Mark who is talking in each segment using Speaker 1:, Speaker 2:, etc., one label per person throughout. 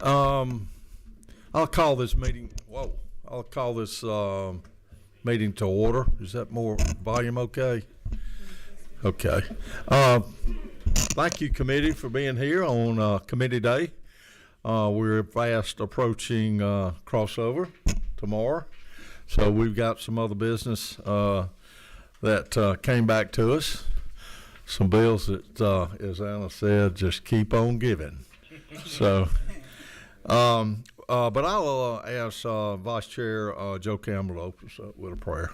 Speaker 1: I'll call this meeting. I'll call this meeting to order. Is that more volume? Okay. Okay. Thank you, committee, for being here on committee day. We're fast approaching crossover tomorrow, so we've got some other business that came back to us. Some bills that, as Anna said, just keep on giving. So, but I'll ask Vice Chair Joe Campbell to open us up with a prayer.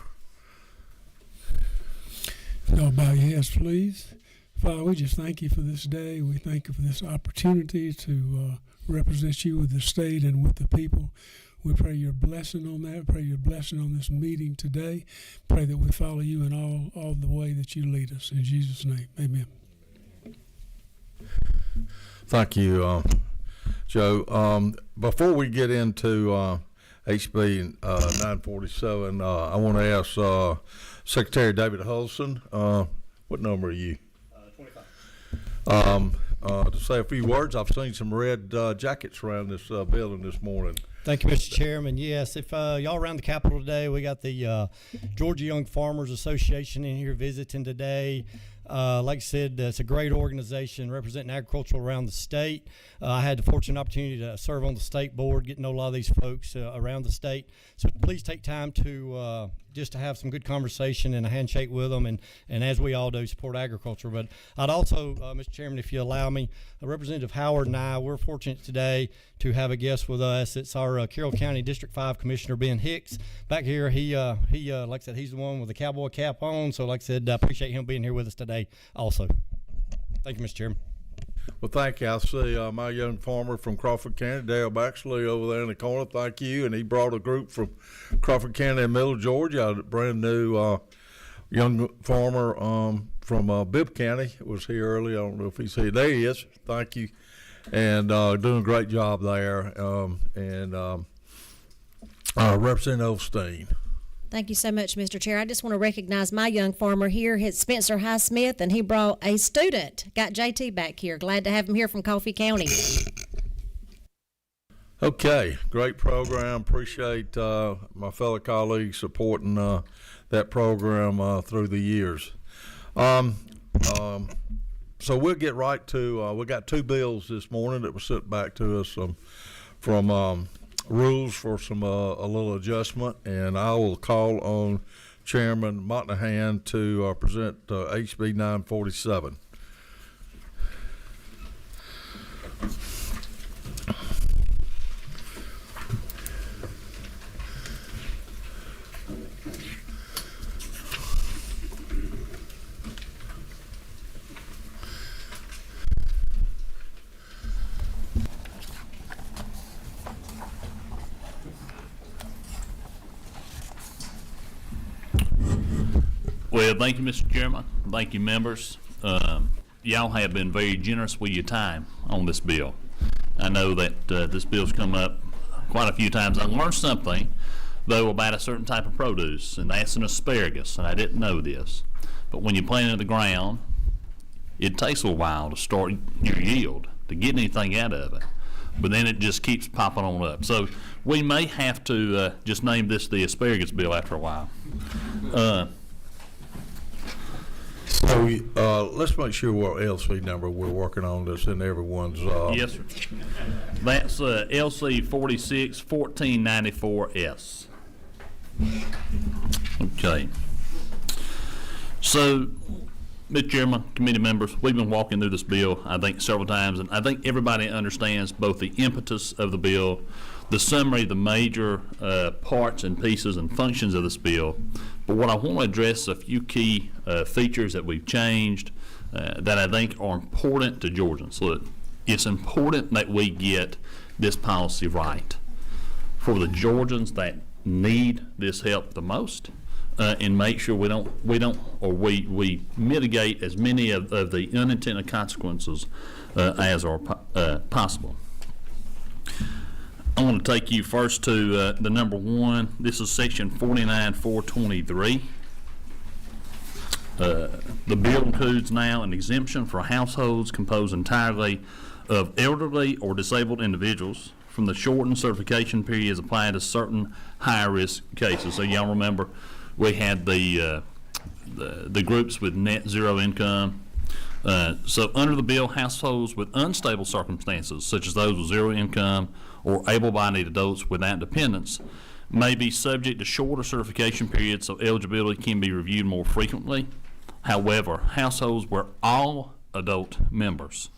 Speaker 2: Y'all bow your heads, please. Father, we just thank you for this day. We thank you for this opportunity to represent you with the state and with the people. We pray your blessing on that. Pray your blessing on this meeting today. Pray that we follow you in all the way that you lead us. In Jesus' name, amen.
Speaker 1: Thank you, Joe. Before we get into HB 947, I want to ask Secretary David Hulson, what number are you? 25. To say a few words. I've seen some red jackets around this building this morning.
Speaker 3: Thank you, Mr. Chairman. Yes, if y'all around the Capitol today, we got the Georgia Young Farmers Association in here visiting today. Like I said, it's a great organization representing agriculture around the state. I had the fortunate opportunity to serve on the state board, get to know a lot of these folks around the state. So please take time to just to have some good conversation and a handshake with them, and as we all do, support agriculture. But I'd also, Mr. Chairman, if you allow me, Representative Howard and I, we're fortunate today to have a guest with us. It's our Carroll County District 5 Commissioner Ben Hicks. Back here, he like I said, he's the one with the cowboy cap on. So like I said, I appreciate him being here with us today also. Thank you, Mr. Chairman.
Speaker 1: Well, thank you. I see my young farmer from Crawford County, Dale Baxley, over there in the corner. Thank you. And he brought a group from Crawford County and Middle Georgia, a brand new young farmer from Bibb County was here early. I don't know if he's here. There he is. Thank you. And doing a great job there. Representative Osteen.
Speaker 4: Thank you so much, Mr. Chair. I just want to recognize my young farmer here. It's Spencer Highsmith, and he brought a student. Got JT back here. Glad to have him here from Coffee County.
Speaker 1: Okay, great program. Appreciate my fellow colleagues supporting that program through the years. So we'll get right to, we got two bills this morning that were sent back to us from rules for some a little adjustment, and I will call on Chairman Monahan to present HB 947.
Speaker 5: Well, thank you, Mr. Chairman. Thank you, members. Y'all have been very generous with your time on this bill. I know that this bill's come up quite a few times. I learned something, though, about a certain type of produce, and that's an asparagus, and I didn't know this. But when you plant it in the ground, it takes a while to start your yield, to get anything out of it. But then it just keeps popping on up. So we may have to just name this the asparagus bill after a while.
Speaker 1: So let's make sure what LC number we're working on that's in everyone's.
Speaker 5: Yes, sir. That's LC 461494S. Okay. So, Mr. Chairman, committee members, we've been walking through this bill, I think, several times, and I think everybody understands both the impetus of the bill, the summary, the major parts and pieces and functions of this bill. But what I want to address is a few key features that we've changed that I think are important to Georgians. So it's important that we get this policy right for the Georgians that need this help the most, and make sure we mitigate as many of the unintended consequences as are possible. I want to take you first to the number one. This is section 49.423. The bill includes now an exemption for households composed entirely of elderly or disabled individuals from the shortened certification periods applied to certain high-risk cases. So y'all remember we had the groups with net zero income. So under the bill, households with unstable circumstances, such as those with zero income or able-bodied adults without dependents, may be subject to shorter certification periods so eligibility can be reviewed more frequently. However, households where all adult members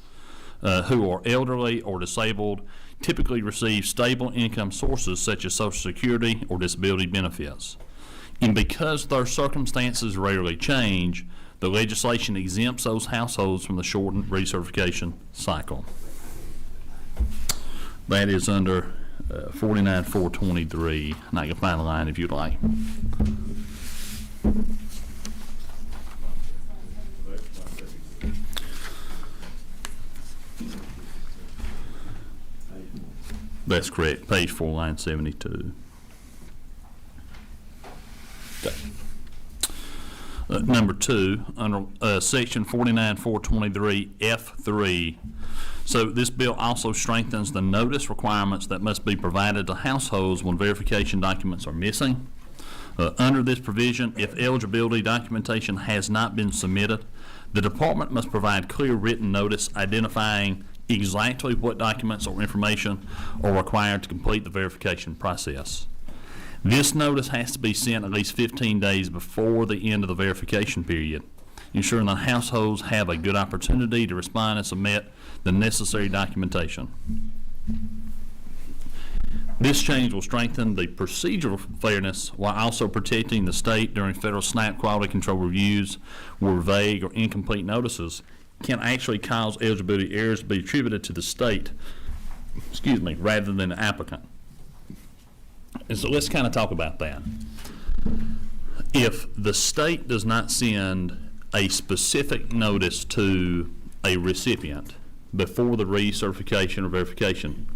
Speaker 5: who are elderly or disabled typically receive stable income sources such as Social Security or disability benefits. And because their circumstances rarely change, the legislation exempts those households from the shortened recertification cycle. That is under 49.423, and I can find the line if you'd like. That's correct, page 4, line 72. Okay. Number 2, under section 49.423 F3. So this bill also strengthens the notice requirements that must be provided to households when verification documents are missing. Under this provision, if eligibility documentation has not been submitted, the department must provide clear written notice identifying exactly what documents or information are required to complete the verification process. This notice has to be sent at least 15 days before the end of the verification period, ensuring that households have a good opportunity to respond and submit the necessary documentation. This change will strengthen the procedural fairness while also protecting the state during federal SNAP quality control reviews where vague or incomplete notices can actually cause eligibility errors to be attributed to the state, rather than the applicant. And so let's kind of talk about that. If the state does not send a specific notice to a recipient before the recertification or verification,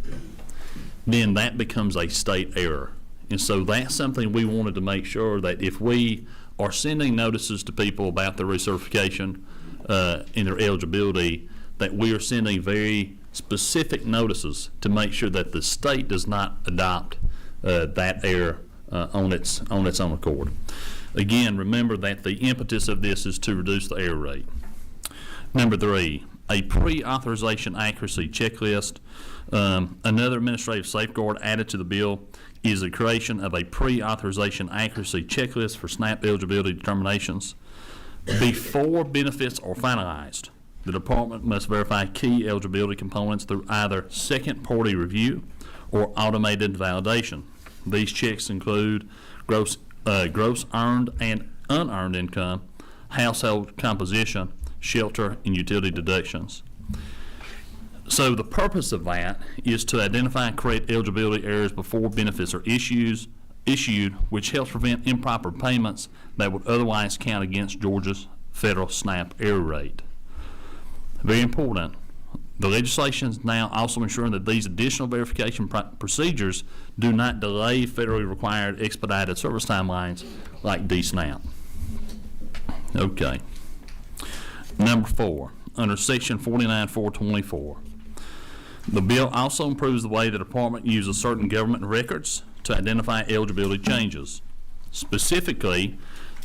Speaker 5: then that becomes a state error. And so that's something we wanted to make sure that if we are sending notices to people about their recertification and their eligibility, that we are sending very specific notices to make sure that the state does not adopt that error on its own accord. Again, remember that the impetus of this is to reduce the error rate. Number 3, a pre-authorization accuracy checklist. Another administrative safeguard added to the bill is the creation of a pre-authorization accuracy checklist for SNAP eligibility determinations. Before benefits are finalized, the department must verify key eligibility components through either second-party review or automated validation. These checks include gross earned and unearned income, household composition, shelter, and utility deductions. So the purpose of that is to identify and correct eligibility errors before benefits are issued, which helps prevent improper payments that would otherwise count against Georgia's federal SNAP error rate. Very important. The legislation is now also ensuring that these additional verification procedures do not delay federally required expedited service timelines like DSNAP. Okay. Number 4, under section 49.424, the bill also improves the way the department uses certain government records to identify eligibility changes. Specifically,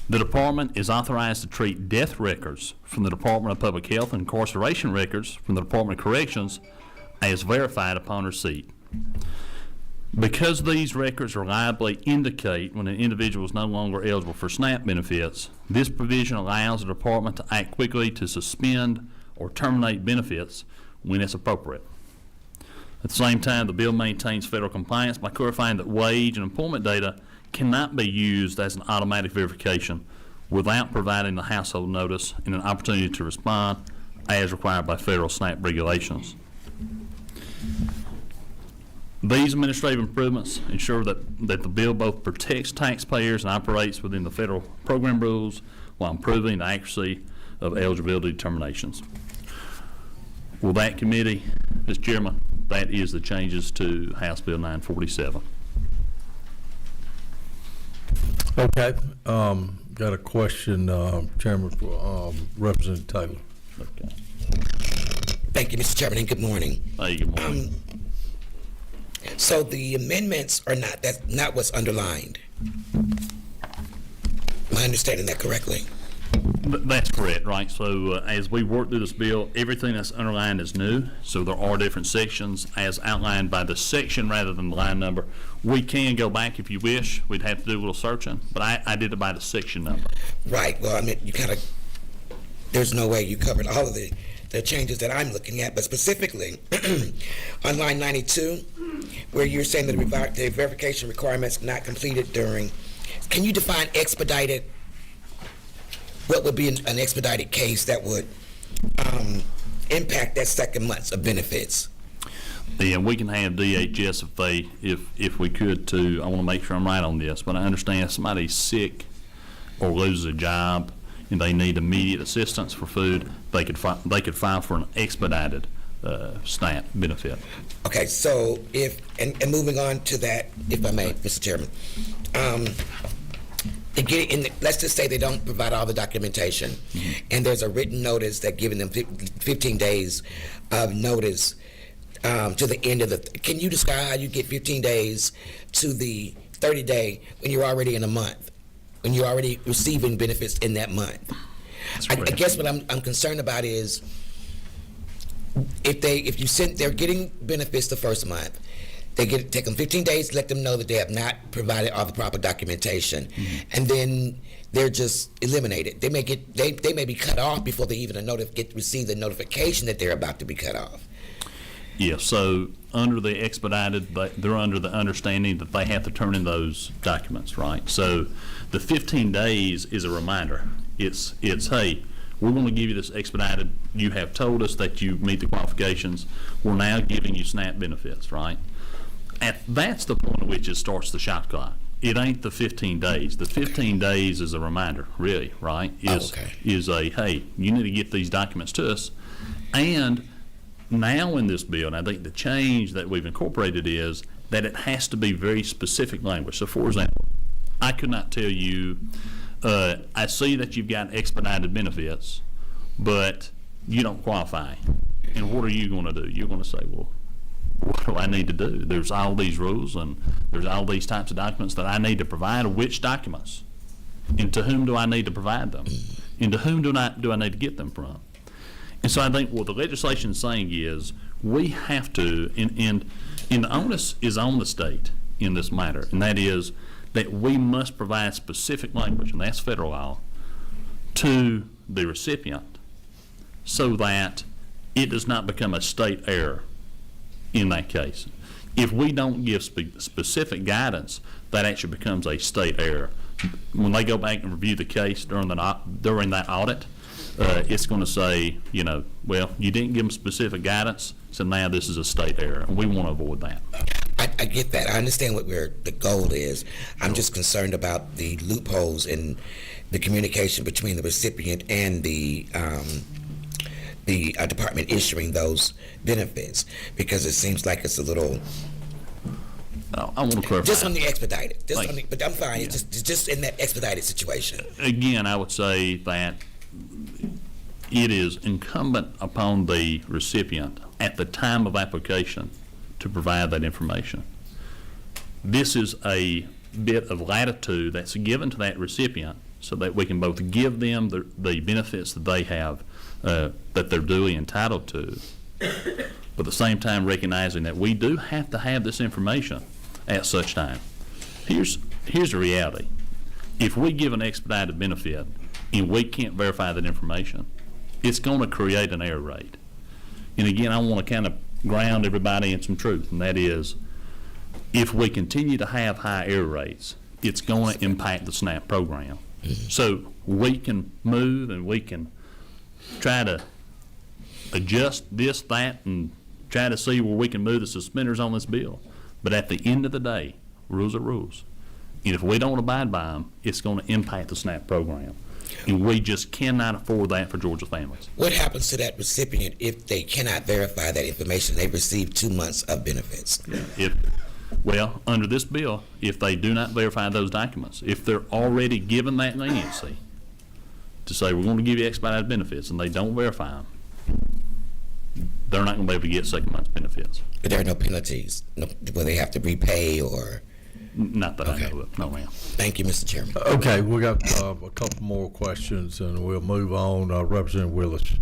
Speaker 5: the department is authorized to treat death records from the Department of Public Health and incarceration records from the Department of Corrections as verified upon receipt. Because these records reliably indicate when an individual is no longer eligible for SNAP benefits, this provision allows the department to act quickly to suspend or terminate benefits when it's appropriate. At the same time, the bill maintains federal compliance by clarifying that wage and employment data cannot be used as an automatic verification without providing the household notice and an opportunity to respond as required by federal SNAP regulations. These administrative improvements ensure that the bill both protects taxpayers and operates within the federal program rules while improving the accuracy of eligibility determinations. Well, that committee, Mr. Chairman, that is the changes to House Bill 947.
Speaker 1: Okay, got a question, Chairman, for Representative Taylor.
Speaker 5: Okay.
Speaker 6: Thank you, Mr. Chairman, and good morning.
Speaker 5: Hey, good morning.
Speaker 6: So the amendments are that's not what's underlined. Am I understanding that correctly?
Speaker 5: That's correct, right? So as we work through this bill, everything that's underlined is new. So there are different sections as outlined by the section rather than the line number. We can go back if you wish. We'd have to do a little searching, but I did it by the section number.
Speaker 6: Right. Well, I mean, you kind of, there's no way you covered all of the changes that I'm looking at, but specifically on line 92, where you're saying that the verification requirements not completed during, can you define expedited? What would be an expedited case that would impact that second month's of benefits?
Speaker 5: Yeah, we can have DHS if we could too. I want to make sure I'm right on this, but I understand if somebody's sick or loses a job and they need immediate assistance for food, they could file for an expedited SNAP benefit.
Speaker 6: Okay, so and moving on to that, if I may, Mr. Chairman, let's just say they don't provide all the documentation, and there's a written notice that giving them 15 days of notice to the end of the. Can you describe how you get 15 days to the 30-day when you're already in a month, when you're already receiving benefits in that month? I guess what I'm concerned about is if they're getting benefits the first month. Take them 15 days to let them know that they have not provided all the proper documentation, and then they're just eliminated. They may be cut off before they even receive the notification that they're about to be cut off.
Speaker 5: Yeah. So under the expedited, they're under the understanding that they have to turn in those documents, right? So the 15 days is a reminder. It's hey, we're going to give you this expedited. You have told us that you meet the qualifications. We're now giving you SNAP benefits, right? That's the point at which it starts the shot clock. It ain't the 15 days. The 15 days is a reminder, really, right? Is a, hey, you need to get these documents to us. And now in this bill, and I think the change that we've incorporated is that it has to be very specific language. So, for example, I could not tell you, I see that you've got expedited benefits, but you don't qualify. And what are you going to do? You're going to say, well, what do I need to do? There's all these rules and there's all these types of documents that I need to provide. Which documents? And to whom do I need to provide them? And to whom do I need to get them from? And so I think what the legislation is saying is we have to, and the onus is on the state in this matter, and that is that we must provide specific language, and that's federal law, to the recipient so that it does not become a state error in that case. If we don't give specific guidance, that actually becomes a state error. When they go back and review the case during that audit, it's going to say, well, you didn't give them specific guidance, so now this is a state error, and we want to avoid that.
Speaker 6: I get that. I understand what the goal is. I'm just concerned about the loopholes in the communication between the recipient and the department issuing those benefits, because it seems like it's a little.
Speaker 5: I want to clarify.
Speaker 6: Just on the expedited, but I'm fine. Yeah. It's just in that expedited situation.
Speaker 5: Again, I would say that it is incumbent upon the recipient at the time of application to provide that information. This is a bit of latitude that's given to that recipient so that we can both give them the benefits that they have, that they're duly entitled to, but at the same time recognizing that we do have to have this information at such time. Here's the reality. If we give an expedited benefit and we can't verify that information, it's going to create an error rate. And again, I want to kind of ground everybody in some truth, and that is, if we continue to have high error rates, it's going to impact the SNAP program. So we can move and we can try to adjust this, that, and try to see where we can move the suspenders on this bill. But at the end of the day, rules are rules. And if we don't abide by them, it's going to impact the SNAP program. And we just cannot afford that for Georgia families.
Speaker 6: What happens to that recipient if they cannot verify that information? They've received 2 months of benefits.
Speaker 5: Well, under this bill, if they do not verify those documents, if they're already given that leniency to say we're going to give you expedited benefits and they don't verify them, they're not going to be able to get second month's benefits.
Speaker 6: But there are no penalties, no, will they have to repay or?
Speaker 5: Not that
Speaker 6: Okay.
Speaker 5: I know of. No, ma'am.
Speaker 6: Thank you, Mr. Chairman.
Speaker 1: Okay, we got a couple more questions, and we'll move on. Representative Willis.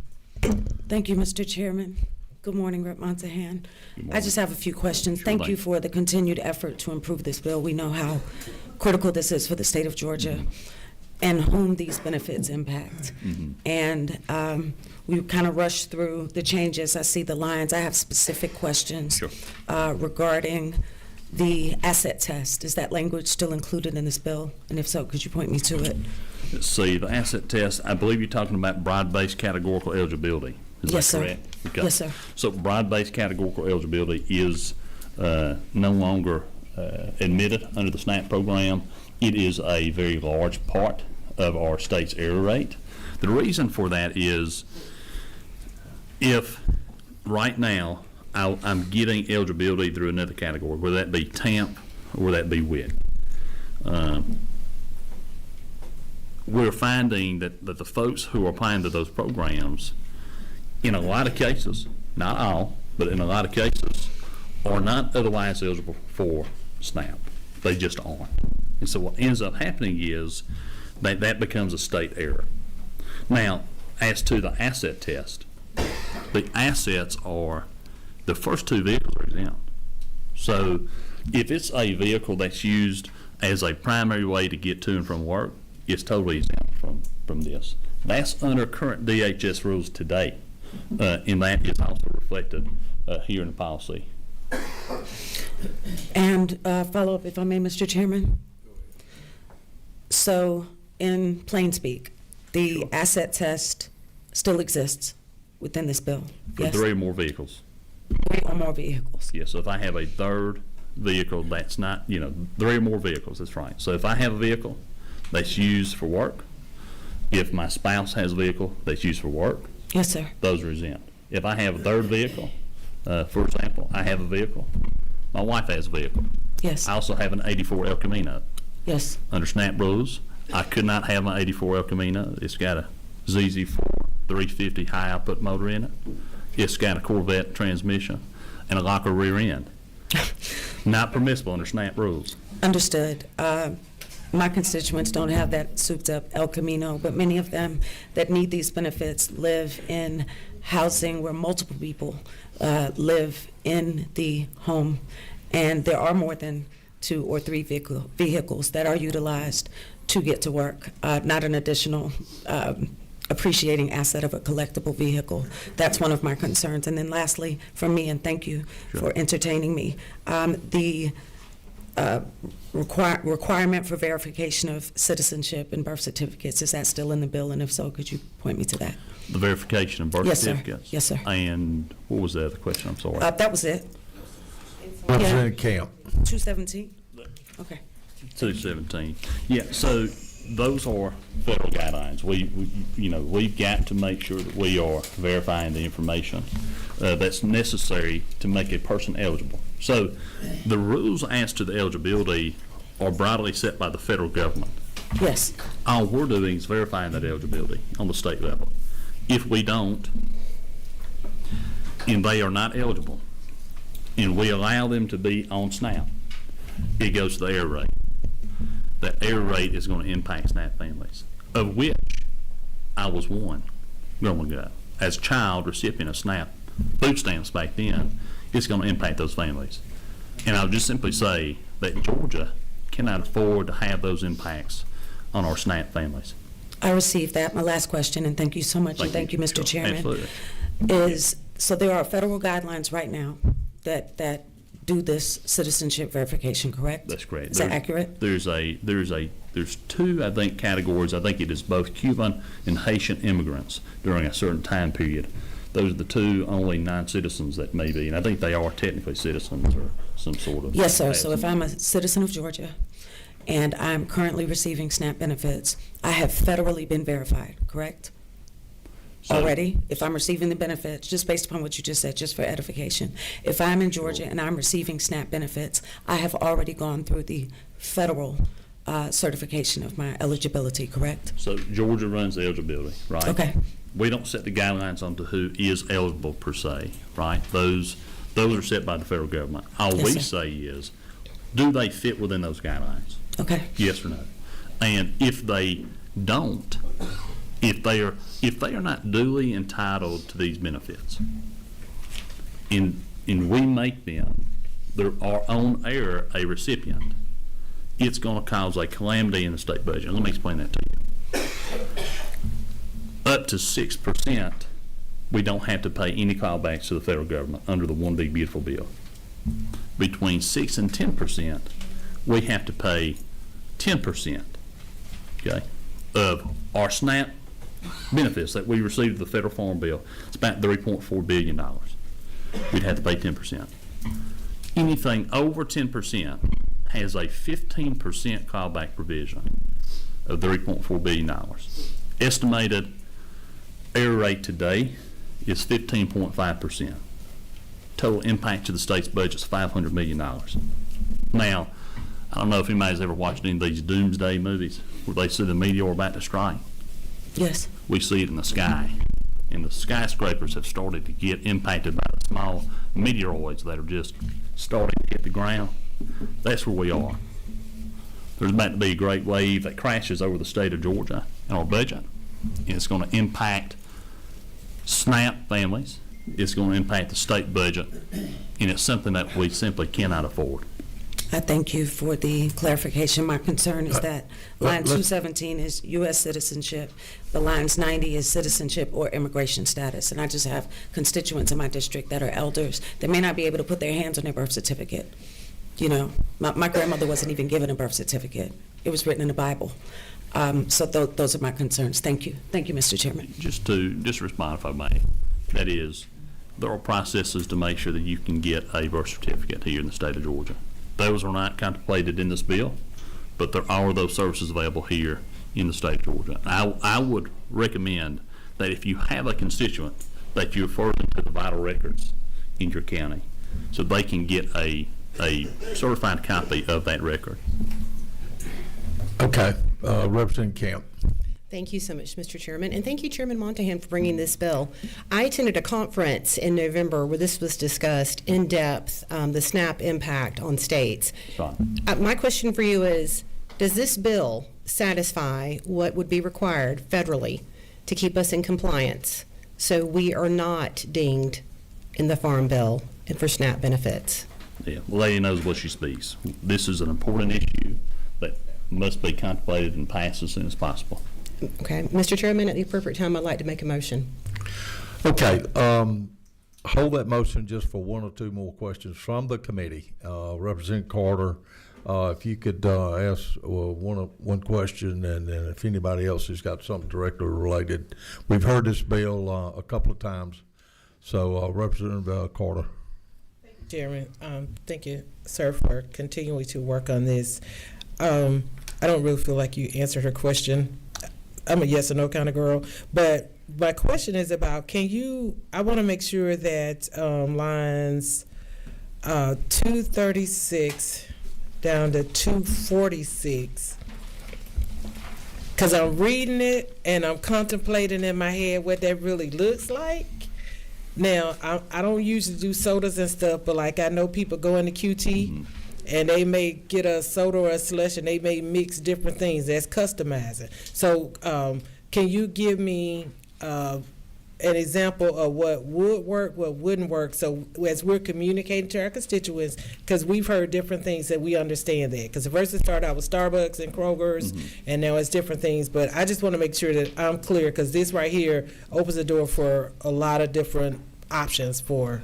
Speaker 7: Thank you, Mr. Chairman. Good morning, Rep. Montahan.
Speaker 5: Good
Speaker 7: I
Speaker 5: morning.
Speaker 7: just have a few questions.
Speaker 5: Sure
Speaker 7: Thank
Speaker 5: thing.
Speaker 7: you for the continued effort to improve this bill. We know how critical this is for the state of Georgia and whom these benefits impact. And we kind of rushed through the changes. I see the lines. I have specific questions
Speaker 5: Sure.
Speaker 7: regarding the asset test. Is that language still included in this bill? And if so, could you point me to it?
Speaker 5: Let's see, the asset test, I believe you're talking about broad-based categorical eligibility. Is
Speaker 7: Yes,
Speaker 5: that
Speaker 7: sir.
Speaker 5: correct? Okay.
Speaker 7: Yes, sir.
Speaker 5: So broad-based categorical eligibility is no longer admitted under the SNAP program. It is a very large part of our state's error rate. The reason for that is if right now I'm getting eligibility through another category, whether that be TAMP or whether that be WIC, we're finding that the folks who are applying to those programs, in a lot of cases, not all, but in a lot of cases, are not otherwise eligible for SNAP. They just aren't. And so what ends up happening is that becomes a state error. Now, as to the asset test, the assets are, the first two vehicles are exempt. So if it's a vehicle that's used as a primary way to get to and from work, it's totally exempt from this. That's under current DHS rules today, and that is also reflected here in the policy.
Speaker 7: And follow up, if I may, Mr. Chairman. So, in plain speak, the asset test still exists within this bill?
Speaker 5: For
Speaker 7: Yes?
Speaker 5: 3 or more vehicles.
Speaker 7: 3 or more vehicles?
Speaker 5: Yes, so if I have a third vehicle that's not, 3 or more vehicles, that's right. So if I have a vehicle that's used for work, if my spouse has a vehicle that's used for work,
Speaker 7: Yes, sir.
Speaker 5: those are exempt. If I have a third vehicle, for example, I have a vehicle, my wife has a vehicle.
Speaker 7: Yes,
Speaker 5: I also have an 84 El Camino.
Speaker 7: yes.
Speaker 5: Under SNAP rules, I could not have my 84 El Camino. It's got a ZZ4 350 high output motor in it. It's got a Corvette transmission and a locker rear end. Not permissible under SNAP rules.
Speaker 7: Understood. My constituents don't have that souped up El Camino, but many of them that need these benefits live in housing where multiple people live in the home, and there are more than 2 or 3 vehicles that are utilized to get to work, not an additional appreciating asset of a collectible vehicle. That's one of my concerns. And then lastly, from me, and thank you for entertaining me, the requirement for verification of citizenship and birth certificates, is that still in the bill? And if so, could you point me to that?
Speaker 5: The verification of birth
Speaker 7: Yes, sir.
Speaker 5: certificates?
Speaker 7: Yes, sir.
Speaker 5: And what was the other question? I'm sorry.
Speaker 7: That was it.
Speaker 1: Representative Camp.
Speaker 7: 217? Okay.
Speaker 5: 217. Yeah, so those are federal guidelines. We've got to make sure that we are verifying the information that's necessary to make a person eligible. So the rules as to the eligibility are broadly set by the federal government.
Speaker 7: Yes.
Speaker 5: All we're doing is verifying that eligibility on the state level. If we don't, and they are not eligible, and we allow them to be on SNAP, it goes to the error rate. That error rate is going to impact SNAP families, of which I was one growing up. As a child recipient of SNAP food stamps back then, it's going to impact those families. And I'll just simply say that Georgia cannot afford to have those impacts on our SNAP families.
Speaker 7: I received that. My last question, and thank you so much, and thank you, Mr.
Speaker 5: Sure,
Speaker 7: Chairman.
Speaker 5: absolutely.
Speaker 7: Is, so there are federal guidelines right now that do this citizenship verification, correct?
Speaker 5: That's correct.
Speaker 7: Is that accurate?
Speaker 5: There's 2, I think, categories. I think it is both Cuban and Haitian immigrants during a certain time period. Those are the 2 only non-citizens that may be, and I think they are technically citizens or some sort of.
Speaker 7: Yes, sir. So if I'm a citizen of Georgia and I'm currently receiving SNAP benefits, I have federally been verified, correct?
Speaker 5: So-
Speaker 7: Already? If I'm receiving the benefits, just based upon what you just said, just for edification, if I'm in Georgia and I'm receiving SNAP benefits, I have already gone through the federal certification of my eligibility, correct?
Speaker 5: So Georgia runs the eligibility, right?
Speaker 7: Okay.
Speaker 5: We don't set the guidelines on to who is eligible per se, right? Those are set by the federal government. All
Speaker 7: Yes,
Speaker 5: we
Speaker 7: sir.
Speaker 5: say is, do they fit within those guidelines?
Speaker 7: Okay.
Speaker 5: Yes or no? And if they don't, if they are not duly entitled to these benefits, and we make them our own heir a recipient, it's going to cause a calamity in the state budget. Let me explain that to you. Up to 6%, we don't have to pay any callbacks to the federal government under the One Big Beautiful Bill. Between 6 and 10%, we have to pay 10%, okay, of our SNAP benefits that we received the federal farm bill. It's about $3.4 billion. We'd have to pay 10%. Anything over 10% has a 15% callback provision of $3.4 billion. Estimated error rate today is 15.5%. Total impact to the state's budget is $500 million. Now, I don't know if anybody's ever watched any of these doomsday movies where they see the meteor about to strike.
Speaker 7: Yes.
Speaker 5: We see it in the sky, and the skyscrapers have started to get impacted by the small meteoroids that are just starting to hit the ground. That's where we are. There's about to be a great wave that crashes over the state of Georgia and our budget, and it's going to impact SNAP families. It's going to impact the state budget, and it's something that we simply cannot afford.
Speaker 7: I thank you for the clarification. My concern is that line
Speaker 1: let's-
Speaker 7: 217 is U.S. citizenship, the lines 90 is citizenship or immigration status. And I just have constituents in my district that are elders. They may not be able to put their hands on their birth certificate. You know, my grandmother wasn't even given a birth certificate. It was written in the Bible. So those are my concerns. Thank you. Thank you, Mr. Chairman.
Speaker 5: Just respond if I may. That is, there are processes to make sure that you can get a birth certificate here in the state of Georgia. Those are not contemplated in this bill, but there are those services available here in the state of Georgia. I would recommend that if you have a constituent, that you refer them to the vital records in your county so they can get a certified copy of that record.
Speaker 1: Okay, Representative Camp.
Speaker 8: Thank you so much, Mr. Chairman, and thank you, Chairman Montahan, for bringing this bill. I attended a conference in November where this was discussed in depth, the SNAP impact on states.
Speaker 5: Fine.
Speaker 8: My question for you is, does this bill satisfy what would be required federally to keep us in compliance so we are not dinged in the Farm Bill and for SNAP benefits?
Speaker 5: Yeah, the lady knows what she speaks. This is an important issue that must be contemplated and passed as soon as possible.
Speaker 8: Okay, Mr. Chairman, at the appropriate time, I'd like to make a motion.
Speaker 1: Okay, hold that motion just for one or two more questions from the committee. Representative Carter, if you could ask one question, and then if anybody else has got something directly related. We've heard this bill a couple of times. So Representative Carter.
Speaker 9: Chairman, thank you, sir, for continuing to work on this. I don't really feel like you answered her question. I'm a yes or no kind of girl, but my question is about, I want to make sure that lines 236 down to 246, because I'm reading it and I'm contemplating in my head what that really looks like. Now, I don't usually do sodas and stuff, but like I know people go into QT and they may get a soda or a slush and they may mix different things. That's customizing. So can you give me an example of what would work, what wouldn't work, so as we're communicating to our constituents, because we've heard different things that we understand that. Because first it started out with Starbucks and Kroger's, and now it's different things. But I just want to make sure that I'm clear, because this right here opens the door for a lot of different options for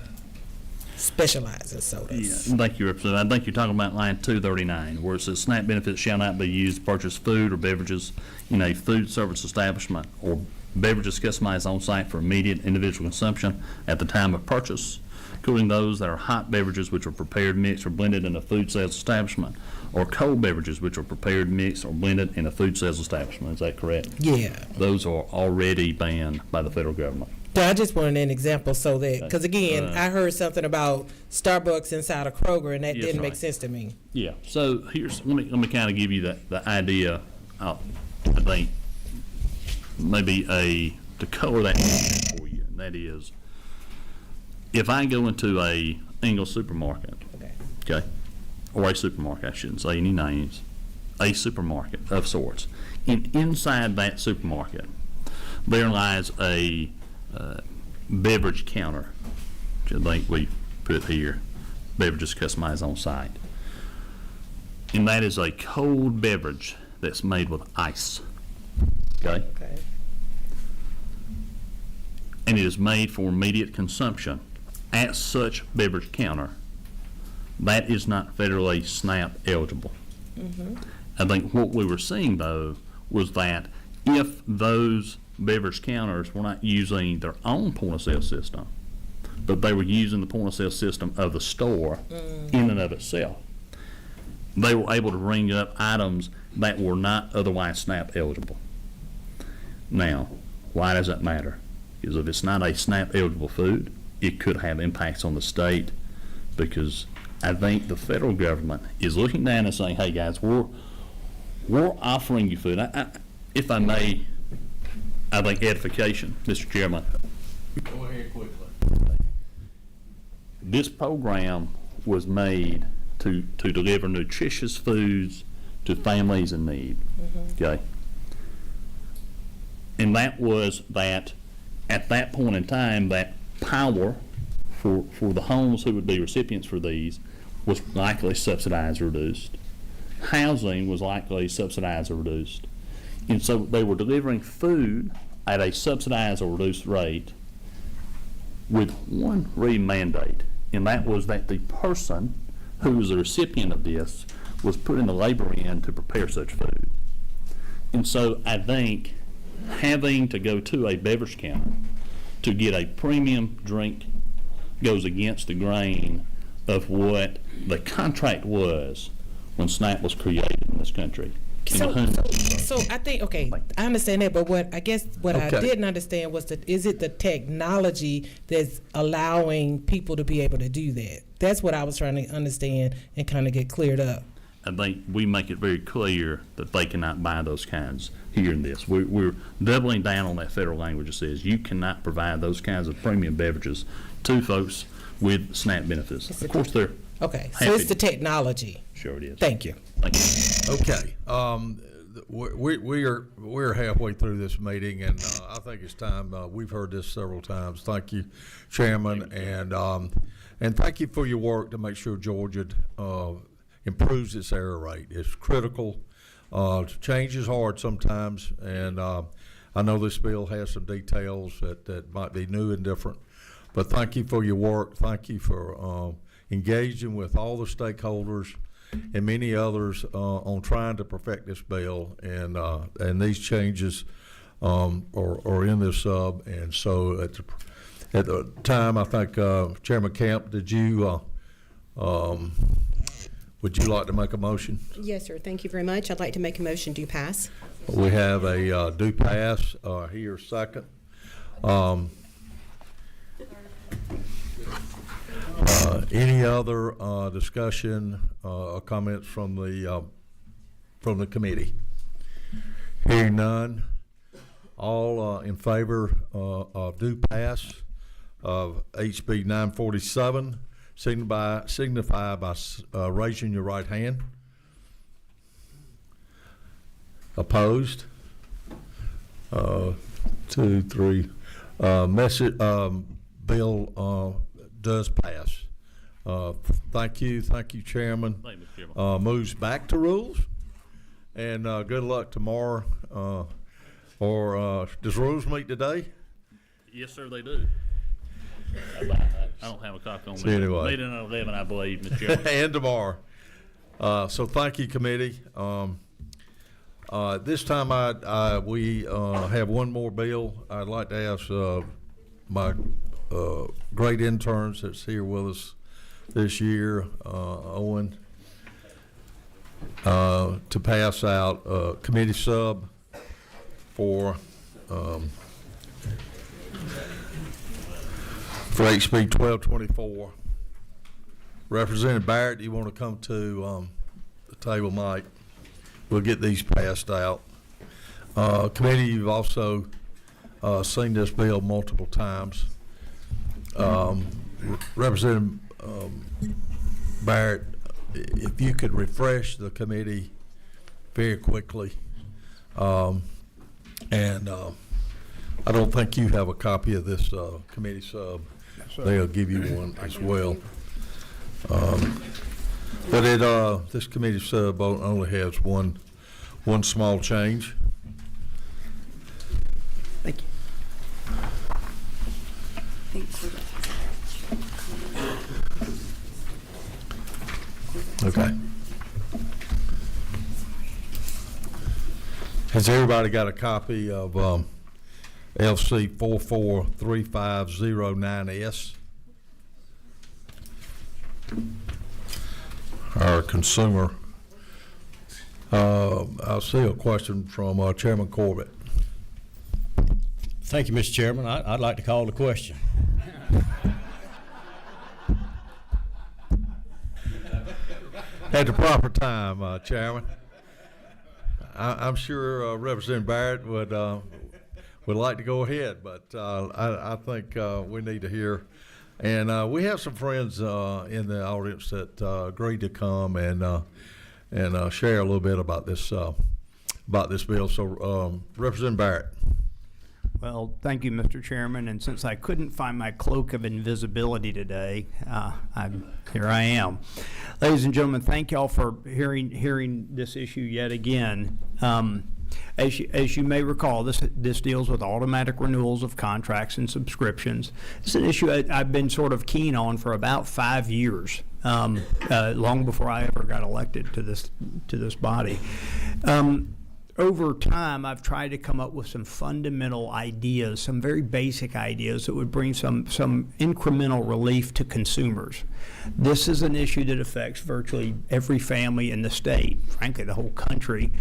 Speaker 9: specializing sodas.
Speaker 5: Yeah, thank you, Representative. I think you're talking about line 239, where it says SNAP benefits shall not be used to purchase food or beverages in a food service establishment or beverages customized on site for immediate individual consumption at the time of purchase, including those that are hot beverages which are prepared, mixed, or blended in a food sales establishment, or cold beverages which are prepared, mixed, or blended in a food sales establishment. Is that correct?
Speaker 9: Yeah.
Speaker 5: Those are already banned by the federal government.
Speaker 9: I just wanted an example so that, because again, I heard something about Starbucks inside of Kroger, and that
Speaker 5: Yes,
Speaker 9: didn't make
Speaker 5: right.
Speaker 9: sense to me.
Speaker 5: Yeah, so let me kind of give you the idea, I think, maybe to color that for you, and that is, if I go into a Ingles supermarket, okay, or a supermarket, I shouldn't say any names, a supermarket of sorts, and inside that supermarket, there lies a beverage counter, which I think we put here, beverages customized on site. And that is a cold beverage that's made with ice, okay?
Speaker 9: Okay.
Speaker 5: And it is made for immediate consumption at such beverage counter. That is not federally SNAP eligible. I think what we were seeing, though, was that if those beverage counters were not using their own point-of-sale system, but they were using the point-of-sale system of the store in and of itself, they were able to ring up items that were not otherwise SNAP eligible. Now, why does that matter? Because if it's not a SNAP eligible food, it could have impacts on the state, because I think the federal government is looking down and saying, hey guys, we're offering you food. If I may, I think edification, Mr. Chairman. Go ahead quickly. This program was made to deliver nutritious foods to families in need, okay? And that was that, at that point in time, that power for the homes who would be recipients for these was likely subsidized or reduced. Housing was likely subsidized or reduced. And so they were delivering food at a subsidized or reduced rate with one real mandate, and that was that the person who was the recipient of this was putting the labor in to prepare such food. And so I think having to go to a beverage counter to get a premium drink goes against the grain of what the contract was when SNAP was created in this country.
Speaker 9: So I think, okay, I understand that, but what I
Speaker 1: Okay.
Speaker 9: didn't understand was is it the technology that's allowing people to be able to do that? That's what I was trying to understand and kind of get cleared up.
Speaker 5: I think we make it very clear that they cannot buy those kinds here in this. We're doubling down on that federal language that says you cannot provide those kinds of premium beverages to folks with SNAP benefits. Of course, they're
Speaker 9: Okay, so
Speaker 5: happy.
Speaker 9: it's the technology.
Speaker 5: Sure it is.
Speaker 9: Thank you.
Speaker 5: Thank you.
Speaker 1: Okay, we're halfway through this meeting, and I think it's time. We've heard this several times. Thank you, Chairman, and thank you for your work to make sure Georgia improves its error rate. It's critical. Change is hard sometimes, and I know this bill has some details that might be new and different. But thank you for your work. Thank you for engaging with all the stakeholders and many others on trying to perfect this bill, and these changes are in this sub. And so at the time, I think Chairman Camp, would you like to make a motion?
Speaker 8: Yes, sir. Thank you very much. I'd like to make a motion to pass.
Speaker 1: We have a do pass here, second. Any other discussion or comments from the committee? Hearing none, all in favor of do pass of HB 947, signify by raising your right hand. Opposed? 2, 3. Bill does pass. Thank you, Chairman.
Speaker 5: Thank you, Mr. Chairman.
Speaker 1: Moves back to rules, and good luck tomorrow. Does rules meet today?
Speaker 5: Yes, sir, they do. I don't have a copy on me.
Speaker 1: So anyway.
Speaker 5: Meeting at 11, I believe, Mr. Chairman.
Speaker 1: And tomorrow. So thank you, committee. This time we have one more bill. I'd like to ask my great interns that's here with us this year, Owen, to pass out committee sub for for HB 1224. Representative Barrett, you want to come to the table, Mike? We'll get these passed out. Committee, you've also seen this bill multiple times. Representative Barrett, if you could refresh the committee very quickly. I don't think you have a copy of this committee sub. They'll give you one as well. But this committee sub only has one small change.
Speaker 7: Thank you.
Speaker 1: Okay. Has everybody got a copy of LC 443509S? Our consumer. I see a question from Chairman Corbett.
Speaker 3: Thank you, Mr. Chairman. I'd like to call the question.
Speaker 1: At the proper time, Chairman. I'm sure Representative Barrett would like to go ahead, but I think we need to hear. And we have some friends in the audience that agreed to come and share a little bit about this bill. So, Representative Barrett.
Speaker 10: Well, thank you, Mr. Chairman. And since I couldn't find my cloak of invisibility today, here I am. Ladies and gentlemen, thank y'all for hearing this issue yet again. As you may recall, this deals with automatic renewals of contracts and subscriptions. It's an issue I've been sort of keen on for about 5 years, long before I ever got elected to this body. Over time, I've tried to come up with some fundamental ideas, some very basic ideas that would bring some incremental relief to consumers. This is an issue that affects virtually every family in the state, frankly, the whole country,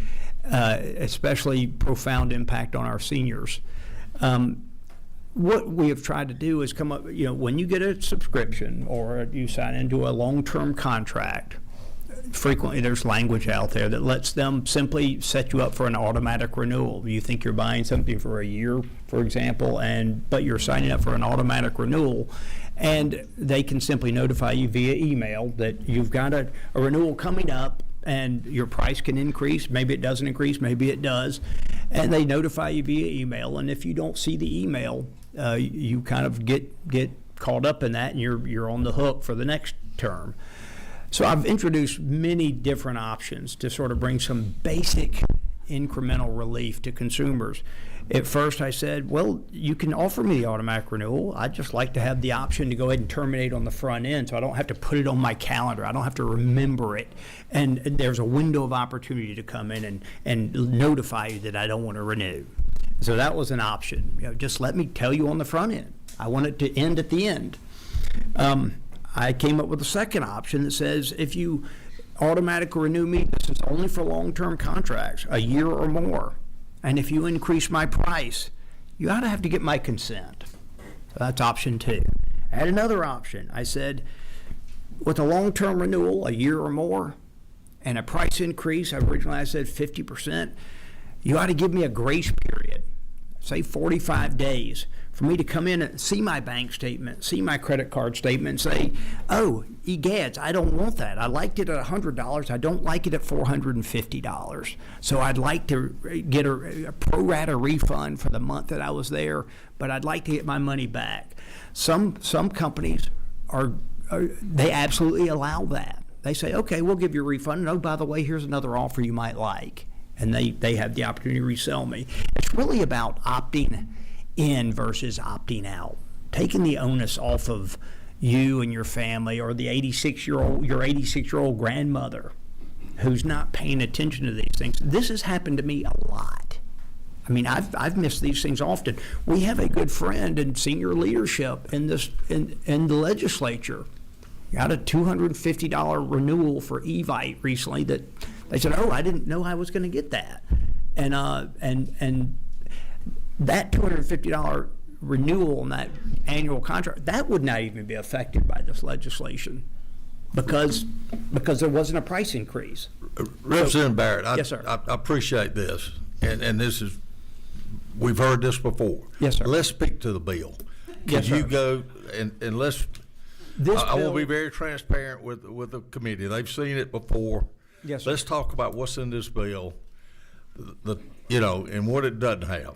Speaker 10: especially profound impact on our seniors. What we have tried to do is come up, when you get a subscription or you sign into a long-term contract, frequently there's language out there that lets them simply set you up for an automatic renewal. You think you're buying something for a year, for example, but you're signing up for an automatic renewal, and they can simply notify you via email that you've got a renewal coming up and your price can increase. Maybe it doesn't increase, maybe it does, and they notify you via email. And if you don't see the email, you kind of get caught up in that, and you're on the hook for the next term. So I've introduced many different options to sort of bring some basic incremental relief to consumers. At first I said, well, you can offer me the automatic renewal. I'd just like to have the option to go ahead and terminate on the front end so I don't have to put it on my calendar. I don't have to remember it. And there's a window of opportunity to come in and notify you that I don't want to renew. So that was an option. Just let me tell you on the front end. I want it to end at the end. I came up with a second option that says if you automatically renew me, this is only for long-term contracts, a year or more. And if you increase my price, you ought to have to get my consent. So that's option 2. I had another option. I said, with a long-term renewal, a year or more, and a price increase, originally I said 50%, you ought to give me a grace period, say 45 days, for me to come in and see my bank statement, see my credit card statement, and say, oh, egads, I don't want that. I liked it at $100. I don't like it at $450. So I'd like to get a pro rata refund for the month that I was there, but I'd like to get my money back. Some companies they absolutely allow that. They say, okay, we'll give you a refund. And, oh, by the way, here's another offer you might like. And they have the opportunity to resell me. It's really about opting in versus opting out, taking the onus off of you and your family, or your 86-year-old grandmother who's not paying attention to these things. This has happened to me a lot. I mean, I've missed these things often. We have a good friend in senior leadership in the legislature. Got a $250 renewal for Evite recently that they said, oh, I didn't know I was going to get that. And that $250 renewal on that annual contract, that would not even be affected by this legislation because there wasn't a price increase.
Speaker 1: Representative Barrett,
Speaker 10: Yes, sir.
Speaker 1: I appreciate this, and this is, we've heard this before.
Speaker 10: Yes, sir.
Speaker 1: Let's speak to the bill.
Speaker 10: Yes,
Speaker 1: Can you
Speaker 10: sir.
Speaker 1: go, and let's,
Speaker 10: This
Speaker 1: I will
Speaker 10: bill-
Speaker 1: be very transparent with the committee. They've seen it before.
Speaker 10: Yes, sir.
Speaker 1: Let's talk about what's in this bill, and what it doesn't have.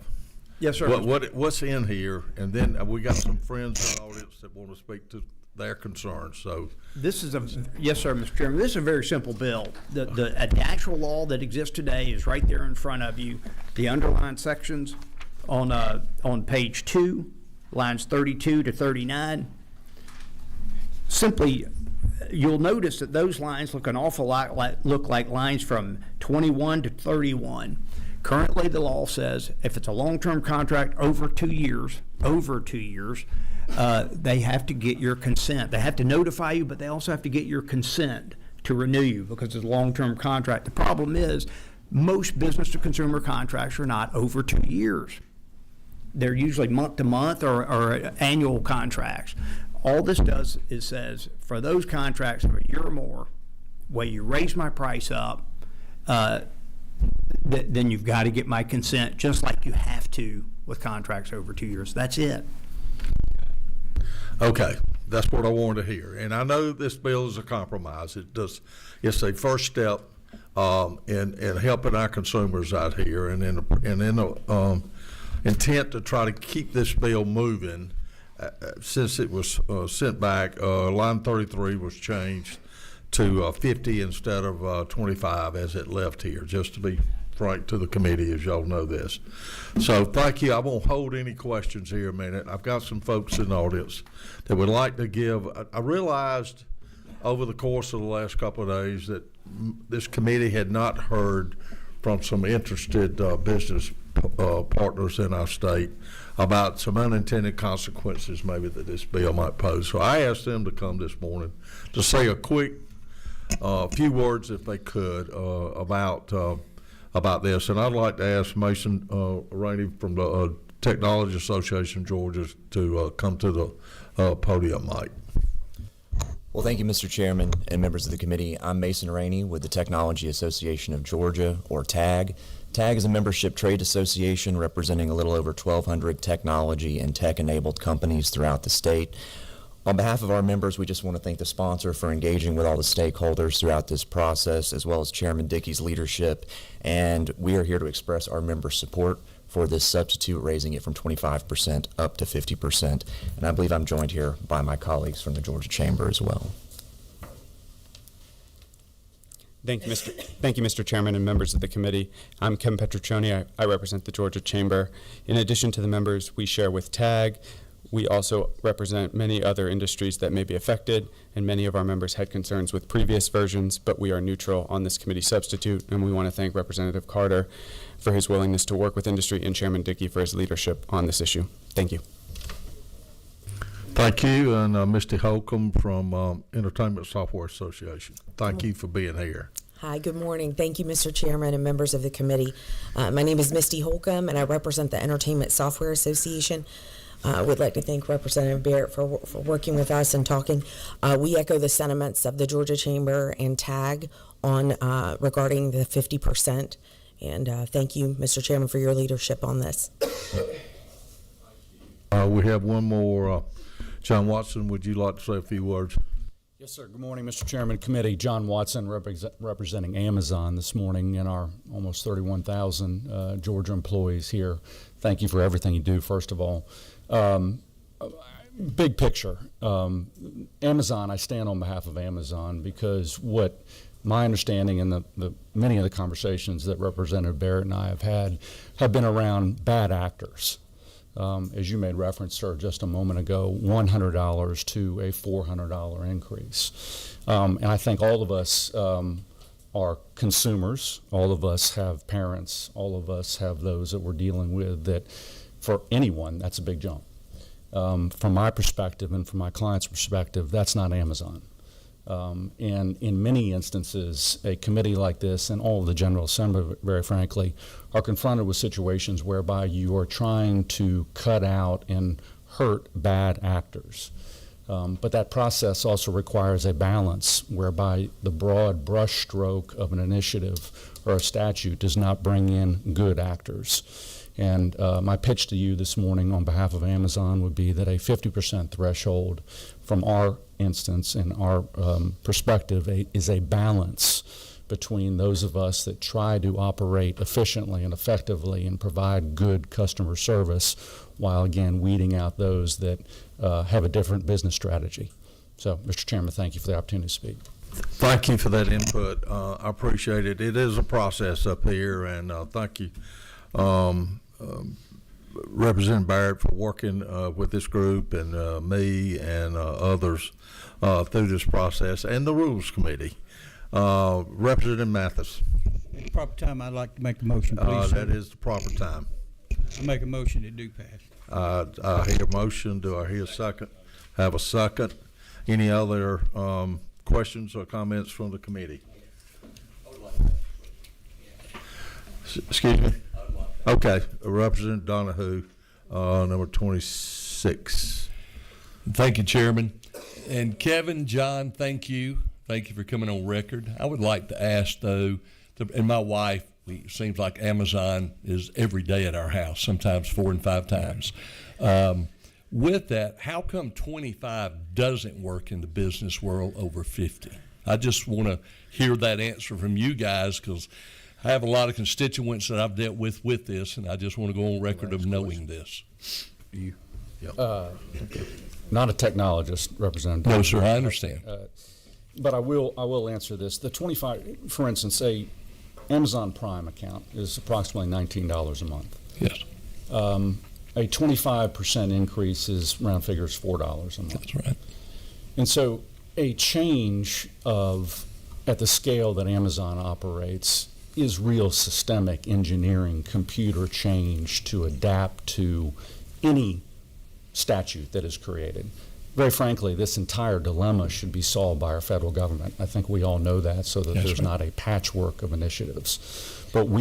Speaker 10: Yes, sir.
Speaker 1: What's in here, and then we got some friends in the audience that want to speak to their concerns, so.
Speaker 10: Yes, sir, Mr. Chairman. This is a very simple bill. The actual law that exists today is right there in front of you. The underlined sections on page 2, lines 32 to 39. Simply, you'll notice that those lines look an awful lot like lines from 21 to 31. Currently, the law says if it's a long-term contract over 2 years, they have to get your consent. They have to notify you, but they also have to get your consent to renew you because it's a long-term contract. The problem is most business-to-consumer contracts are not over 2 years. They're usually month-to-month or annual contracts. All this does is says for those contracts of a year or more, where you raise my price up, then you've got to get my consent, just like you have to with contracts over 2 years. That's it.
Speaker 1: Okay, that's what I wanted to hear. And I know this bill is a compromise. It's a first step in helping our consumers out here, and in the intent to try to keep this bill moving. Since it was sent back, line 33 was changed to 50 instead of 25 as it left here, just to be frank to the committee, as y'all know this. So thank you. I won't hold any questions here a minute. I've got some folks in the audience that would like to give. I realized over the course of the last couple of days that this committee had not heard from some interested business partners in our state about some unintended consequences maybe that this bill might pose. So I asked them to come this morning to say a quick few words, if they could, about this. And I'd like to ask Mason Rainey from the Technology Association of Georgia to come to the podium, Mike.
Speaker 11: Well, thank you, Mr. Chairman and members of the committee. I'm Mason Rainey with the Technology Association of Georgia, or TAG. TAG is a membership trade association representing a little over 1,200 technology and tech-enabled companies throughout the state. On behalf of our members, we just want to thank the sponsor for engaging with all the stakeholders throughout this process, as well as Chairman Dickey's leadership. And we are here to express our member support for this substitute, raising it from 25% up to 50%. And I believe I'm joined here by my colleagues from the Georgia Chamber as well.
Speaker 12: Thank you, Mr. Chairman and members of the committee. I'm Kevin Petroccioni. I represent the Georgia Chamber. In addition to the members we share with TAG, we also represent many other industries that may be affected, and many of our members had concerns with previous versions, but we are neutral on this committee substitute, and we want to thank Representative Carter for his willingness to work with industry and Chairman Dickey for his leadership on this issue. Thank you.
Speaker 1: Thank you, and Misty Holcomb from Entertainment Software Association. Thank you for being here.
Speaker 13: Hi, good morning. Thank you, Mr. Chairman and members of the committee. My name is Misty Holcomb, and I represent the Entertainment Software Association. I would like to thank Representative Barrett for working with us and talking. We echo the sentiments of the Georgia Chamber and TAG on regarding the 50%. And thank you, Mr. Chairman, for your leadership on this.
Speaker 1: We have one more. John Watson, would you like to say a few words?
Speaker 14: Yes, sir. Good morning, Mr. Chairman, Committee. John Watson, representing Amazon this morning and our almost 31,000 Georgia employees here. Thank you for everything you do, first of all. Big picture, Amazon, I stand on behalf of Amazon because what my understanding and the many of the conversations that Representative Barrett and I have had have been around bad actors. As you made reference, sir, just a moment ago, $100 to a $400 increase. And I think all of us are consumers. All of us have parents. All of us have those that we're dealing with that for anyone, that's a big jump. From my perspective and from my client's perspective, that's not Amazon. And in many instances, a committee like this and all of the General Assembly, very frankly, are confronted with situations whereby you are trying to cut out and hurt bad actors. But that process also requires a balance whereby the broad brushstroke of an initiative or a statute does not bring in good actors. And my pitch to you this morning on behalf of Amazon would be that a 50% threshold from our instance and our perspective is a balance between those of us that try to operate efficiently and effectively and provide good customer service while, again, weeding out those that have a different business strategy. So, Mr. Chairman, thank you for the opportunity to speak.
Speaker 1: Thank you for that input. I appreciate it. It is a process up here, and thank you, Representative Barrett, for working with this group and me and others through this process, and the Rules Committee. Representative Mathis.
Speaker 15: At the proper time, I'd like to make the motion, please.
Speaker 1: That is the proper time.
Speaker 15: I make a motion to do pass.
Speaker 1: I hear a motion. Do I hear a second? Have a second. Any other questions or comments from the committee? Excuse me? Okay. Representative Donahue, number 26.
Speaker 16: Thank you, Chairman. And Kevin, John, thank you. Thank you for coming on record. I would like to ask, though, and my wife, it seems like Amazon is every day at our house, sometimes 4 and 5 times. With that, how come 25 doesn't work in the business world over 50? I just want to hear that answer from you guys, because I have a lot of constituents that I've dealt with this, and I just want to go on record of knowing this.
Speaker 14: You? Not a technologist, Representative.
Speaker 16: No, sir, I understand.
Speaker 14: But I will answer this. The 25, for instance, a Amazon Prime account is approximately $19 a month.
Speaker 16: Yes.
Speaker 14: A 25% increase is, round figures, $4 a month.
Speaker 16: That's right.
Speaker 14: And so a change at the scale that Amazon operates is real systemic engineering, computer change to adapt to any statute that is created. Very frankly, this entire dilemma should be solved by our federal government. I think we all know that, so that there's not a patchwork of initiatives. But from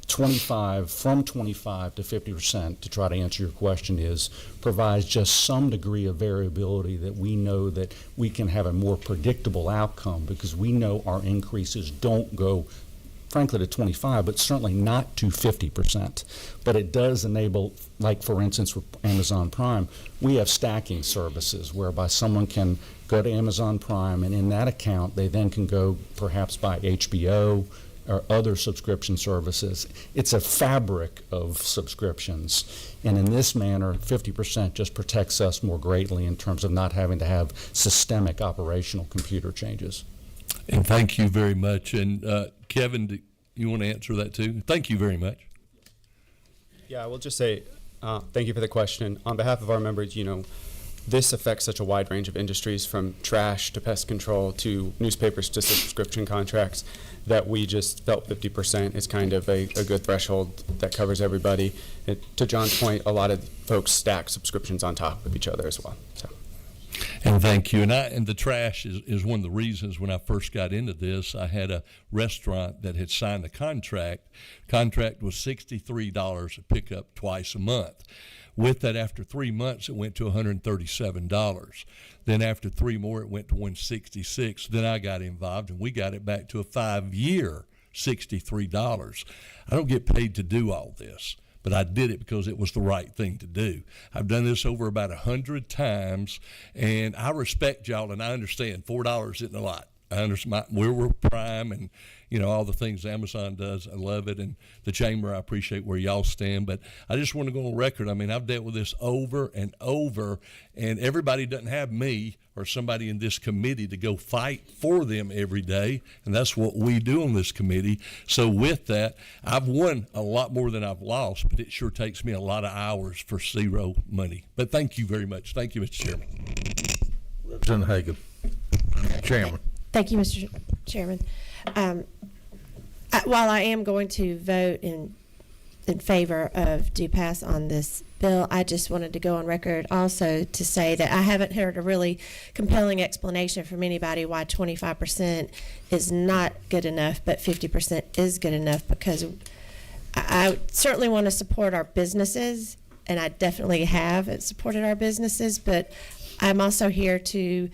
Speaker 14: 25 to 50%, to try to answer your question, provides just some degree of variability that we know that we can have a more predictable outcome, because we know our increases don't go, frankly, to 25, but certainly not to 50%. But it does enable, like for instance with Amazon Prime, we have stacking services whereby someone can go to Amazon Prime, and in that account they then can go perhaps buy HBO or other subscription services. It's a fabric of subscriptions, and in this manner 50% just protects us more greatly in terms of not having to have systemic operational computer changes.
Speaker 16: And thank you very much. And Kevin, do you want to answer that too? Thank you very much.
Speaker 12: Yeah, I will just say thank you for the question. On behalf of our members, this affects such a wide range of industries, from trash to pest control to newspapers to subscription contracts, that we just felt 50% is kind of a good threshold that covers everybody. To John's point, a lot of folks stack subscriptions on top of each other as well. So.
Speaker 16: And thank you. And the trash is one of the reasons when I first got into this. I had a restaurant that had signed a contract. Contract was $63 a pickup twice a month. With that, after 3 months, it went to $137. Then after 3 more, it went to $166. Then I got involved, and we got it back to a 5-year $63. I don't get paid to do all this, but I did it because it was the right thing to do. I've done this over about 100 times, and I respect y'all, and I understand $4 isn't a lot. I understand we're Prime, and all the things Amazon does. I love it, and the chamber, I appreciate where y'all stand. But I just want to go on record. I mean, I've dealt with this over and over, and everybody doesn't have me or somebody in this committee to go fight for them every day, and that's what we do on this committee. So with that, I've won a lot more than I've lost, but it sure takes me a lot of hours for zero money. But thank you very much. Thank you, Mr. Chairman.
Speaker 1: Representative Hagan, Chairman.
Speaker 4: Thank you, Mr. Chairman. While I am going to vote in favor of due pass on this Bill, I just wanted to go on record also to say that I haven't heard a really compelling explanation from anybody why 25% is not good enough, but 50% is good enough, because I certainly want to support our businesses, and I definitely have supported our businesses, but I'm also here to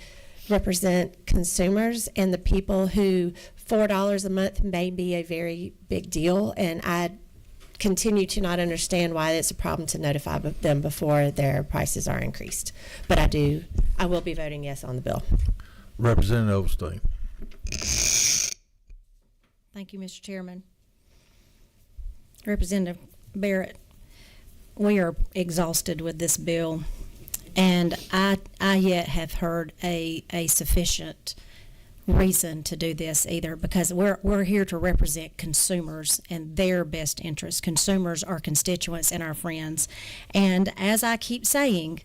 Speaker 4: represent consumers and the people who $4 a month may be a very big deal, and I continue to not understand why it's a problem to notify them before their prices are increased. But I will be voting yes on the bill.
Speaker 1: Representative Osteen.
Speaker 4: Thank you, Mr. Chairman. Representative Barrett, we are exhausted with this bill, and I yet have heard a sufficient reason to do this either, because we're here to represent consumers and their best interests. Consumers are constituents and our friends. And as I keep saying,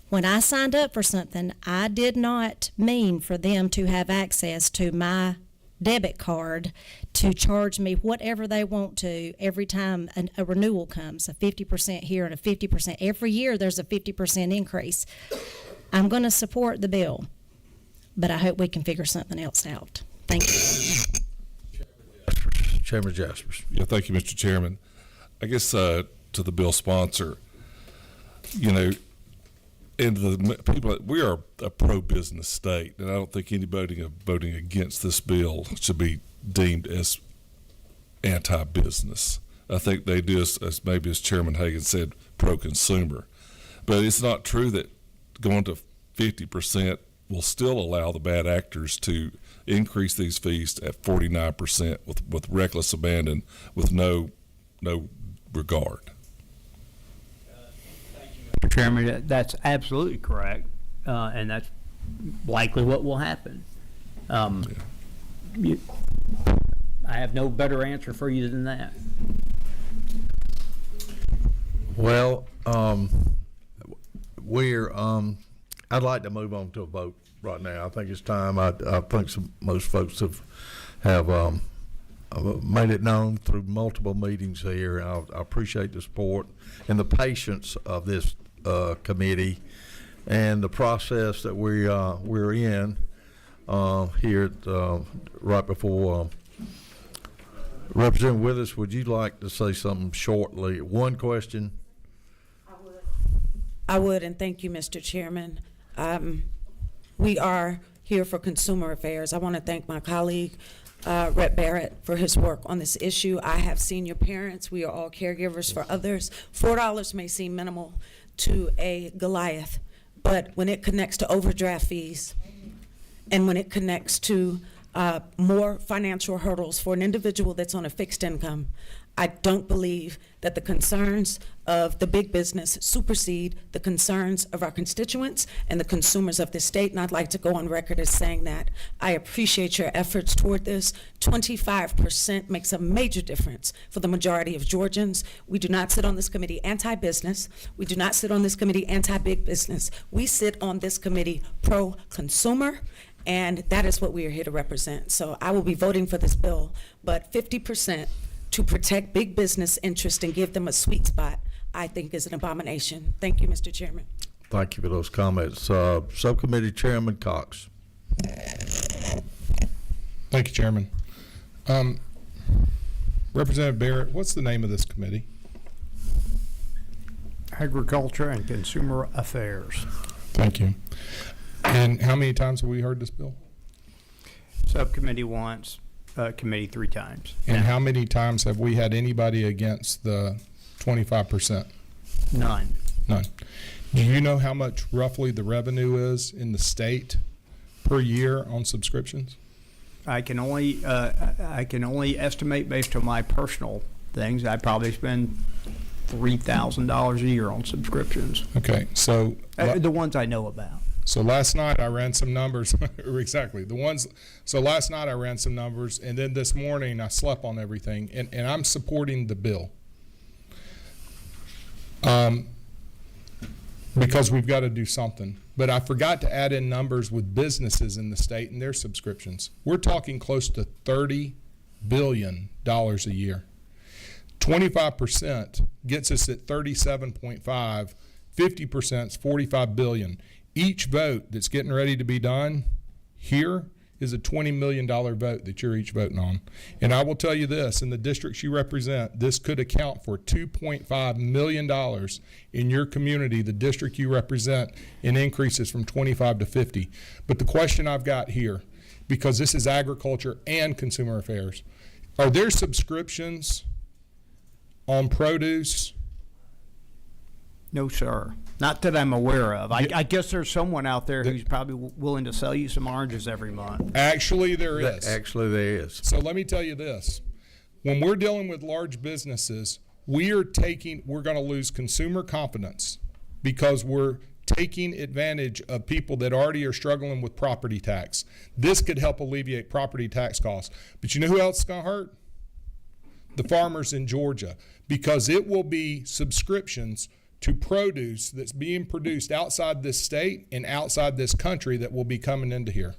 Speaker 4: when I signed up for something, I did not mean for them to have access to my debit card to charge me whatever they want to every time a renewal comes, a 50% here and a 50%. Every year there's a 50% increase. I'm going to support the bill, but I hope we can figure something else out. Thank you.
Speaker 1: Chairman Jaspers.
Speaker 17: Yeah, thank you, Mr. Chairman. I guess to the bill sponsor, and the people, we are a pro-business state, and I don't think anybody voting against this bill should be deemed as anti-business. I think they do, as maybe as Chairman Hagan said, pro-consumer. But it's not true that going to 50% will still allow the bad actors to increase these fees at 49% with reckless abandon, with no regard.
Speaker 10: Mr. Chairman, that's absolutely correct, and that's likely what will happen. I have no better answer for you than that.
Speaker 1: Well, I'd like to move on to a vote right now. I think it's time. I think most folks have made it known through multiple meetings here. I appreciate the support and the patience of this committee and the process that we're in here right before. Representative Withers, would you like to say something shortly? One question.
Speaker 7: I would, and thank you, Mr. Chairman. We are here for consumer affairs. I want to thank my colleague, Rep. Barrett, for his work on this issue. I have senior parents. We are all caregivers for others. $4 may seem minimal to a Goliath, but when it connects to overdraft fees and when it connects to more financial hurdles for an individual that's on a fixed income, I don't believe that the concerns of the big business supersede the concerns of our constituents and the consumers of this state, and I'd like to go on record as saying that. I appreciate your efforts toward this. 25% makes a major difference for the majority of Georgians. We do not sit on this committee anti-business. We do not sit on this committee anti-big business. We sit on this committee pro-consumer, and that is what we are here to represent. So I will be voting for this bill, but 50% to protect big business interests and give them a sweet spot, I think is an abomination. Thank you, Mr. Chairman.
Speaker 1: Thank you for those comments. Subcommittee Chairman Cox.
Speaker 18: Thank you, Chairman. Representative Barrett, what's the name of this committee?
Speaker 10: Agriculture and Consumer Affairs.
Speaker 18: Thank you. And how many times have we heard this bill?
Speaker 10: Subcommittee once, committee 3 times.
Speaker 18: And how many times have we had anybody against the 25%?
Speaker 10: None.
Speaker 18: None. Do you know how much roughly the revenue is in the state per year on subscriptions?
Speaker 10: I can only estimate based on my personal things. I probably spend $3,000 a year on subscriptions.
Speaker 18: Okay, so
Speaker 10: the ones I know about.
Speaker 18: So last night I ran some numbers. Exactly. So last night I ran some numbers, and then this morning I slept on everything, and I'm supporting the bill. Because we've got to do something. But I forgot to add in numbers with businesses in the state and their subscriptions. We're talking close to $30 billion a year. 25% gets us at 37.5, 50% is 45 billion. Each vote that's getting ready to be done here is a $20 million vote that you're each voting on. And I will tell you this, in the districts you represent, this could account for $2.5 million in your community, the district you represent, in increases from 25 to 50. But the question I've got here, because this is agriculture and consumer affairs, are there subscriptions on produce?
Speaker 10: No, sir. Not that I'm aware of. I guess there's someone out there who's probably willing to sell you some oranges every month.
Speaker 18: Actually, there is.
Speaker 1: Actually, there is.
Speaker 18: So let me tell you this. When we're dealing with large businesses, we're going to lose consumer confidence because we're taking advantage of people that already are struggling with property tax. This could help alleviate property tax costs. But you know who else is going to hurt? The farmers in Georgia, because it will be subscriptions to produce that's being produced outside this state and outside this country that will be coming into here.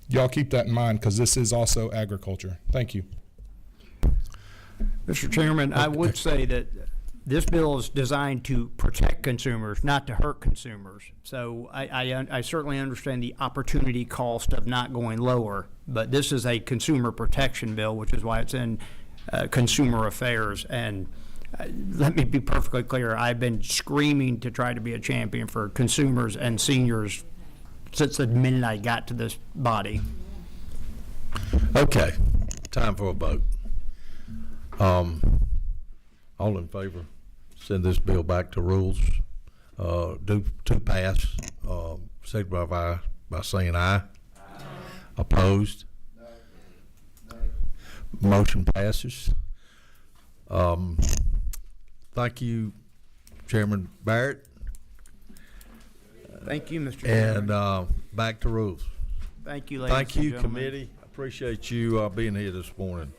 Speaker 18: Y'all keep that in mind, because this is also agriculture. Thank you.
Speaker 10: Mr. Chairman, I would say that this bill is designed to protect consumers, not to hurt consumers. So I certainly understand the opportunity cost of not going lower, but this is a consumer protection bill, which is why it's in consumer affairs. And let me be perfectly clear, I've been screaming to try to be a champion for consumers and seniors since the minute I got to this body.
Speaker 1: Okay, time for a vote. All in favor, send this bill back to rules. To pass, signify by saying aye. Opposed? Motion passes. Thank you, Chairman Barrett.
Speaker 10: Thank you, Mr. Chairman.
Speaker 1: And back to rules.
Speaker 10: Thank you, ladies
Speaker 1: Thank
Speaker 10: and
Speaker 1: you,
Speaker 10: gentlemen.
Speaker 1: committee. Appreciate you being here this morning.